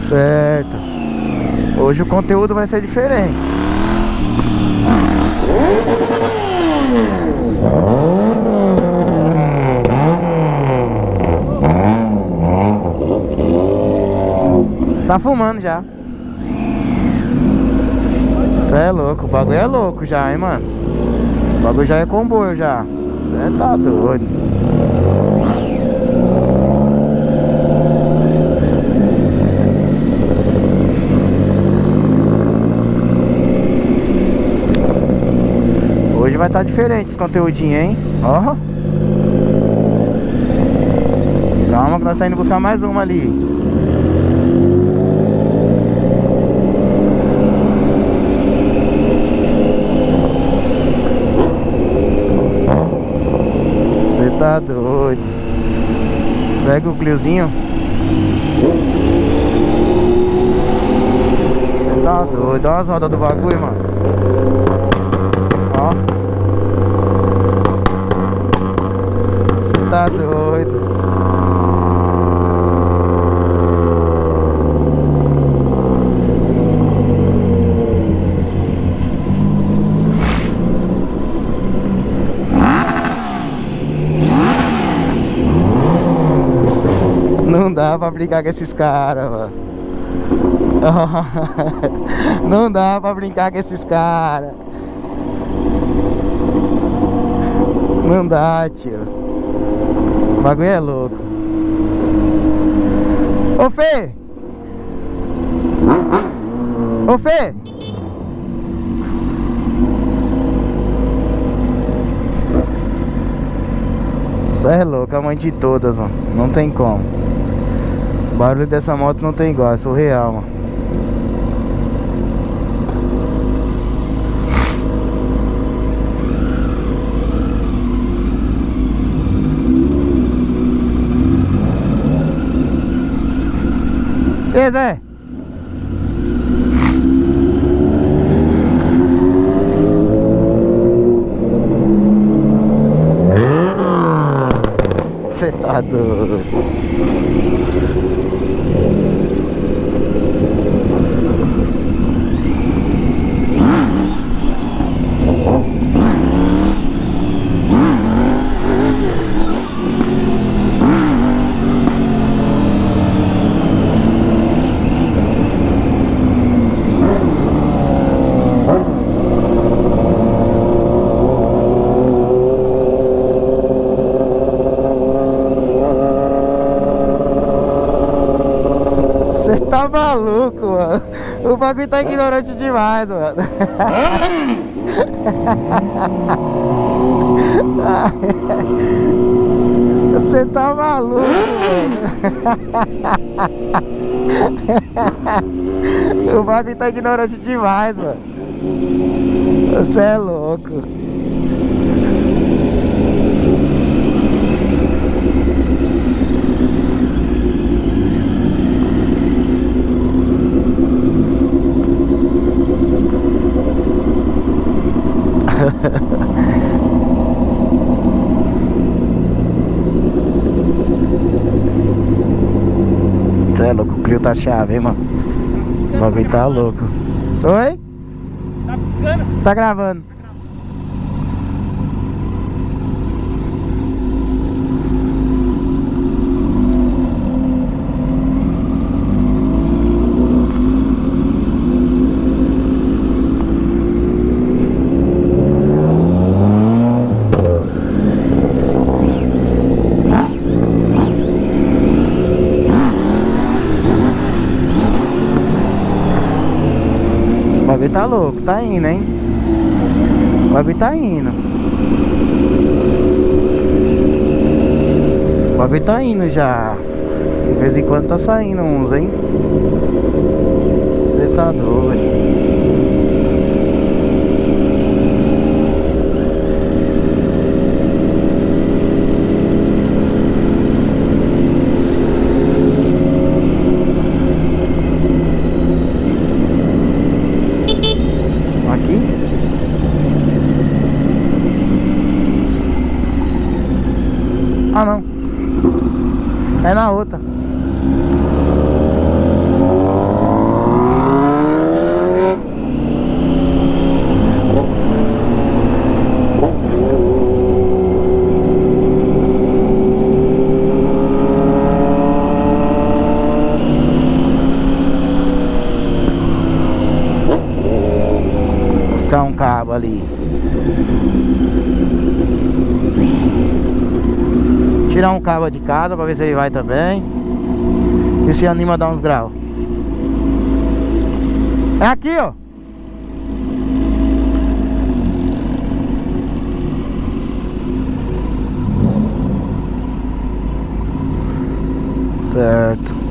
Certo. Hoje o conteúdo vai ser diferente. Tá fumando já. Cê é louco, o bagulho é louco já, hein, mano. O bagulho já é comboio já. Cê tá doido. Hoje vai estar diferente esse conteúdinho, hein? Ó. Calma que nós tá indo buscar mais uma ali. Você tá doido. Pega o Cliozinho. Você tá doido. Olha as rodas do bagulho, mano. Ó. Você tá doido. Não dá pra brincar com esses caras, mano. Não dá pra brincar com esses caras. Não dá, tio. O bagulho é louco. Ô Fê! Ô Fê! Você é louco, a mãe de todas, mano. Não tem como. O barulho dessa moto não tem igual, é surreal, mano. E aí, Zé? Você tá doido. Você tá maluco, mano. O bagulho tá ignorante demais, mano. Você tá maluco, mano. O bagulho tá ignorante demais, mano. Você é louco. Cê é louco, o Clio tá chave, hein, mano. O bagulho tá louco. Oi? Tá piscando? Tá gravando. O bagulho tá louco, tá indo, hein? O bagulho tá indo. O bagulho tá indo já. De vez em quando tá saindo uns, hein? Você tá doido. Aqui? Ah, não. É na outra. ali. Tirar um cabo de casa pra ver se ele vai também. E se anima a dar uns graus. É aqui, ó. Certo.